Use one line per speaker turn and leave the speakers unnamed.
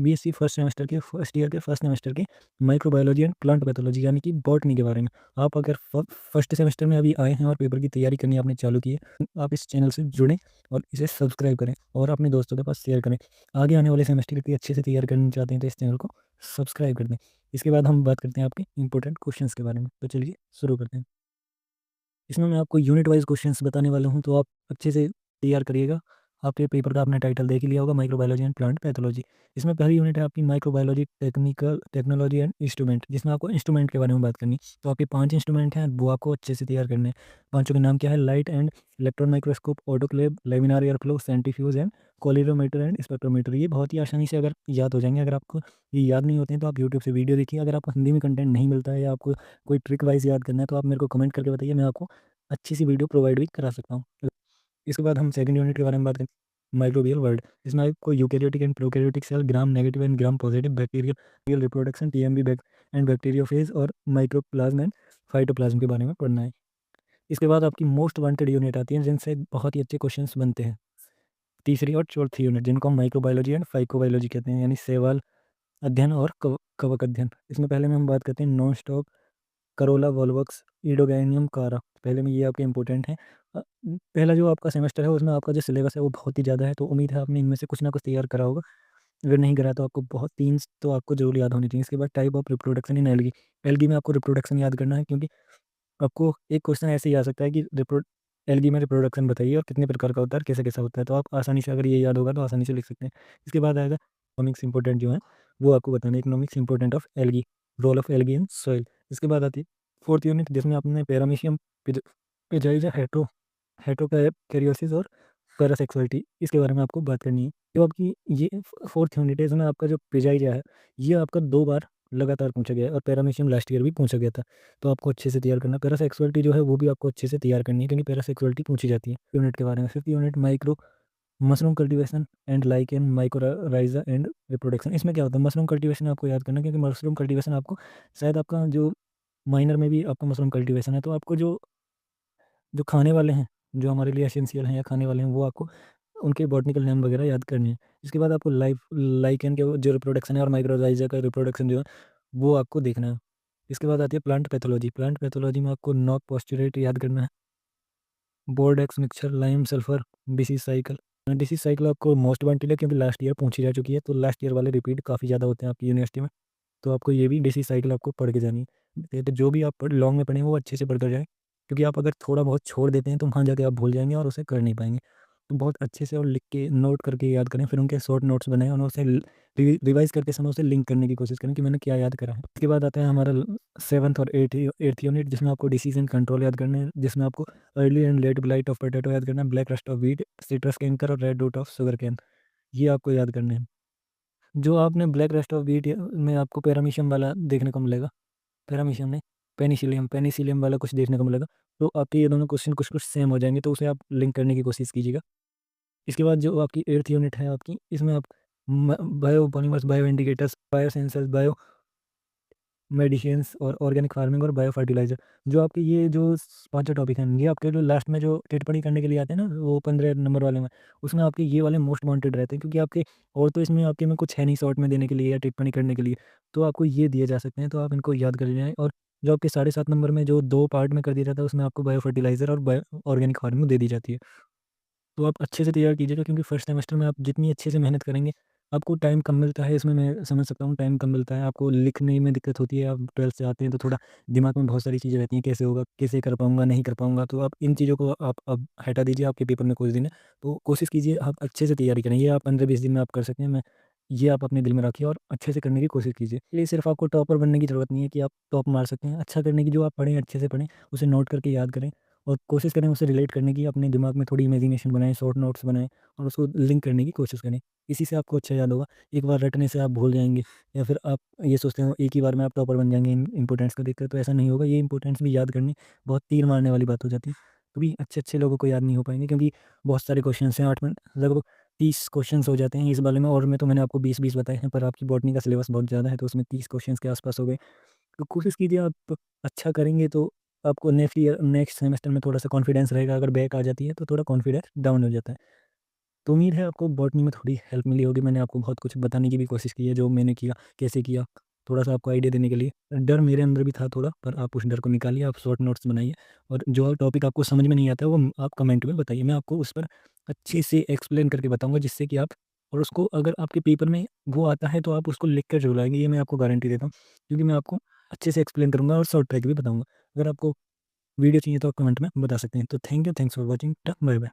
BSc first semester के first year के first semester के माइक्रोबायोलॉजी एंड प्लांट पैथोलॉजी यानी कि बॉटनी के बारे में। आप अगर फर्स्ट सेमेस्टर में अभी आए हैं और पेपर की तैयारी करनी आपने चालू की है, आप इस चैनल से जुड़ें और इसे सब्सक्राइब करें और अपने दोस्तों के पास शेयर करें। आगे आने वाले सेमेस्टर की अच्छे से तैयारी करनी चाहते हैं तो इस चैनल को सब्सक्राइब कर दें। इसके बाद हम बात करते हैं आपके इंपॉर्टेंट क्वेश्चंस के बारे में। तो चलिए शुरू करते हैं। इसमें मैं आपको यूनिट वाइज क्वेश्चंस बताने वाला हूँ, तो आप अच्छे से तैयार करिएगा। आपके पेपर का आपने टाइटल देख ही लिया होगा, माइक्रोबायोलॉजी एंड प्लांट पैथोलॉजी। इसमें पहली यूनिट है आपकी माइक्रोबायोलॉजी टेक्नोलॉजी एंड इंस्ट्रूमेंट, जिसमें आपको इंस्ट्रूमेंट के बारे में बात करनी है। तो आपके 5 इंस्ट्रूमेंट हैं, वो आपको अच्छे से तैयार करने हैं। पाँचों के नाम क्या है? Light and electron microscope, autoclave, laminar air flow, centrifuge and colorimeter and spectrometer. ये बहुत ही आसानी से अगर याद हो जाएंगे। अगर आपको ये याद नहीं होते हैं तो आप यूट्यूब से वीडियो देखिए। अगर आपको हिंदी में कंटेंट नहीं मिलता है या आपको कोई ट्रिक वाइज याद करना है तो आप मेरे को कमेंट करके बताइए, मैं आपको अच्छी सी वीडियो प्रोवाइड भी करा सकता हूँ। इसके बाद हम सेकंड यूनिट के बारे में बात करें, माइक्रोबियल वर्ल्ड। इसमें आपको eukaryotic and prokaryotic cell, gram negative and gram positive, bacterial reproduction, TMB and bacteriophage और माइक्रोप्लाज्म एंड फाइटोप्लाज्म के बारे में पढ़ना है। इसके बाद आपकी मोस्ट वांटेड यूनिट आती है जिनसे बहुत ही अच्छे क्वेश्चंस बनते हैं, तीसरी और चौथी यूनिट, जिनको हम माइक्रोबायोलॉजी एंड फाइकोबायोलॉजी कहते हैं, यानी शैवाल अध्ययन और कवक अध्ययन। इसमें पहले में हम बात करते हैं नॉन स्टॉप करोला वॉल्वक्स ईडोगैनियम कारा। पहले में ये आपके इंपॉर्टेंट हैं। पहला जो आपका सेमेस्टर है उसमें आपका जो सिलेबस है वो बहुत ही ज़्यादा है, तो उम्मीद है आपने इनमें से कुछ ना कुछ तैयार करा होगा। अगर नहीं करा तो आपको बहुत 3 तो आपको जरूर याद होनी चाहिए। इसके बाद type of reproduction in algae. Algae में आपको रिप्रोडक्शन याद करना है, क्योंकि आपको एक क्वेश्चन ऐसे ही आ सकता है कि एल्गी में रिप्रोडक्शन बताइए और कितने प्रकार का होता है, कैसे कैसा होता है। तो आप आसानी से, अगर ये याद होगा तो आसानी से लिख सकते हैं। इसके बाद आएगा इकोनॉमिक्स इंपॉर्टेंट जो है वो आपको बताना है, economics important of algae, role of algae in soil. इसके बाद आती है फोर्थ यूनिट, जिसमें आपने पैरामीशियम पेजाइजा हेटरोकैरियोसिस और पैरासेक्सुअलिटी, इसके बारे में आपको बात करनी है। जो आपकी ये फोर्थ यूनिट है, इसमें आपका जो पेजाइजा है ये आपका 2 बार लगातार पूछा गया है और पैरामीशियम लास्ट ईयर भी पूछा गया था। तो आपको अच्छे से तैयार करना। पैरासेक्सुअलिटी जो है वो भी आपको अच्छे से तैयार करनी है, क्योंकि पैरासेक्सुअलिटी पूछी जाती है। यूनिट के बारे में fifth unit micro mushroom cultivation and like and mycorrhiza and reproduction. इसमें क्या होता है? मशरूम कल्टीवेशन आपको याद करना, क्योंकि मशरूम कल्टीवेशन आपको शायद आपका जो माइनर में भी आपका मशरूम कल्टीवेशन है, तो आपको जो जो खाने वाले हैं, जो हमारे लिए एसेंशियल हैं या खाने वाले हैं, वो आपको उनके बॉटनिकल नेम वगैरह याद करने हैं। इसके बाद आपको लाइकेन के जो रिप्रोडक्शन है और माइक्रोराइजा का रिप्रोडक्शन जो है वो आपको देखना है। इसके बाद आती है प्लांट पैथोलॉजी। प्लांट पैथोलॉजी में आपको नॉक पोस्चुरेट याद करना है, Bordeaux mixture, lime sulphur, disease cycle. Disease cycle आपको मोस्ट वांटेड है, क्योंकि लास्ट ईयर पूछी जा चुकी है, तो लास्ट ईयर वाले रिपीट काफ़ी ज़्यादा होते हैं आपकी यूनिवर्सिटी में। तो आपको ये भी डिसीज साइकिल आपको पढ़ के जानी है। तो जो भी आप लॉन्ग में पढ़ें वो अच्छे से पढ़ कर जाएँ, क्योंकि आप अगर थोड़ा बहुत छोड़ देते हैं तो वहाँ जाके आप भूल जाएंगे और उसे कर नहीं पाएंगे। तो बहुत अच्छे से और लिख के नोट करके याद करें, फिर उनके शॉर्ट नोट्स बनाएं और उसे रिवाइज करते समय उसे लिंक करने की कोशिश करें कि मैंने क्या याद करा है। इसके बाद आता है हमारा सेवन्थ और एट्थ यूनिट, जिसमें आपको डिसीजन कंट्रोल याद करने हैं, जिसमें आपको early and late blight of potato याद करना है, black rust of wheat, citrus canker और red rot of sugarcane. ये आपको याद करने हैं। जो आपने ब्लैक रस्ट ऑफ व्हीट में आपको पैरामीशियम वाला देखने को मिलेगा, पैरामीशियम नहीं, पेनिसिलियम पेनिसिलियम वाला कुछ देखने को मिलेगा। तो आपके ये दोनों क्वेश्चन कुछ कुछ सेम हो जाएंगे, तो उसे आप लिंक करने की कोशिश कीजिएगा। इसके बाद जो आपकी एट्थ यूनिट है आपकी, इसमें आप bio polymers, bio indicators, bio sensors, bio medicines और ऑर्गेनिक फार्मिंग और बायो फर्टिलाइजर, जो आपके ये जो पांचों टॉपिक हैं, ये आपके जो लास्ट में जो टिप्पणी करने के लिए आते हैं ना, वो 15 नंबर वाले में, उसमें आपके ये वाले मोस्ट वांटेड रहते हैं, क्योंकि आपके और तो इसमें आपके में कुछ है नहीं शॉर्ट में देने के लिए या टिप्पणी करने के लिए, तो आपको ये दिए जा सकते हैं, तो आप इनको याद कर लें। और जो आपके 7.5 नंबर में जो 2 पार्ट में कर दिया जाता है, उसमें आपको बायो फर्टिलाइजर और बायो ऑर्गेनिक फार्मिंग दे दी जाती है। तो आप अच्छे से तैयार कीजिएगा, क्योंकि फर्स्ट सेमेस्टर में आप जितनी अच्छे से मेहनत करेंगे, आपको टाइम कम मिलता है इसमें, मैं समझ सकता हूँ टाइम कम मिलता है, आपको लिखने में दिक्कत होती है। आप 12th से आते हैं तो थोड़ा दिमाग में बहुत सारी चीज़ें रहती हैं, कैसे होगा, कैसे कर पाऊँगा, नहीं कर पाऊँगा। तो आप इन चीज़ों को आप अब हटा दीजिए, आपके पेपर में कुछ दिन है, तो कोशिश कीजिए आप अच्छे से तैयारी करें। ये आप 15-20 दिन में आप कर सकते हैं। मैं ये आप अपने दिल में रखिए और अच्छे से करने की कोशिश कीजिए। ये सिर्फ आपको टॉपर बनने की ज़रूरत नहीं है कि आप टॉप मार सकते हैं। अच्छा करने की, जो आप पढ़ें अच्छे से पढ़ें, उसे नोट करके याद करें और कोशिश करें उससे रिलेट करने की, अपने दिमाग में थोड़ी इमेजिनेशन बनाएँ, शॉर्ट नोट्स बनाएँ और उसको लिंक करने की कोशिश करें। इसी से आपको अच्छा याद होगा। एक बार रटने से आप भूल जाएँगे, या फिर आप ये सोचते हो एक ही बार में आप टॉपर बन जाएँगे इन इम्पोर्टेंट्स को देखकर, तो ऐसा नहीं होगा। ये इम्पोर्टेंट्स भी याद करनी बहुत तीर मारने वाली बात हो जाती है। कभी अच्छे-अच्छे लोगों को याद नहीं हो पाएँगे, क्योंकि बहुत सारे क्वेश्चन्स हैं, 8 में लगभग 30 क्वेश्चन्स हो जाते हैं इस वाले में, और में तो मैंने आपको 20-20 बताए हैं, पर आपकी बॉटनी का सिलेबस बहुत ज़्यादा है, तो उसमें 30 क्वेश्चन्स के आस-पास हो गए। तो कोशिश कीजिए आप अच्छा करेंगे तो आपको नेक्स्ट सेमेस्टर में थोड़ा-सा कॉन्फिडेंस रहेगा। अगर बैक आ जाती है तो थोड़ा कॉन्फिडेंस डाउन हो जाता है। तो उम्मीद है आपको बॉटनी में थोड़ी हेल्प मिली होगी। मैंने आपको बहुत कुछ बताने की भी कोशिश की है, जो मैंने किया, कैसे किया, थोड़ा-सा आपको आइडिया देने के लिए। डर मेरे अंदर भी था थोड़ा, पर आप उस डर को निकालिए, आप शॉर्ट नोट्स बनाइए और जो टॉपिक आपको समझ में नहीं आता है, वो आप कमेंट में बताइए। मैं आपको उस पर अच्छे से एक्सप्लेन करके बताऊँगा, जिससे कि आप और उसको अगर आपके पेपर में वो आता है, तो आप उसको लिख कर ज़रूर आएँगे, ये मैं आपको गारंटी देता हूँ। क्योंकि मैं आपको अच्छे से एक्सप्लेन करूँगा और शॉर्ट ट्रिक भी बताऊँगा। अगर आपको वीडियो चाहिए तो आप कमेंट में बता सकते हैं। तो thank you, thanks for watching, bye bye.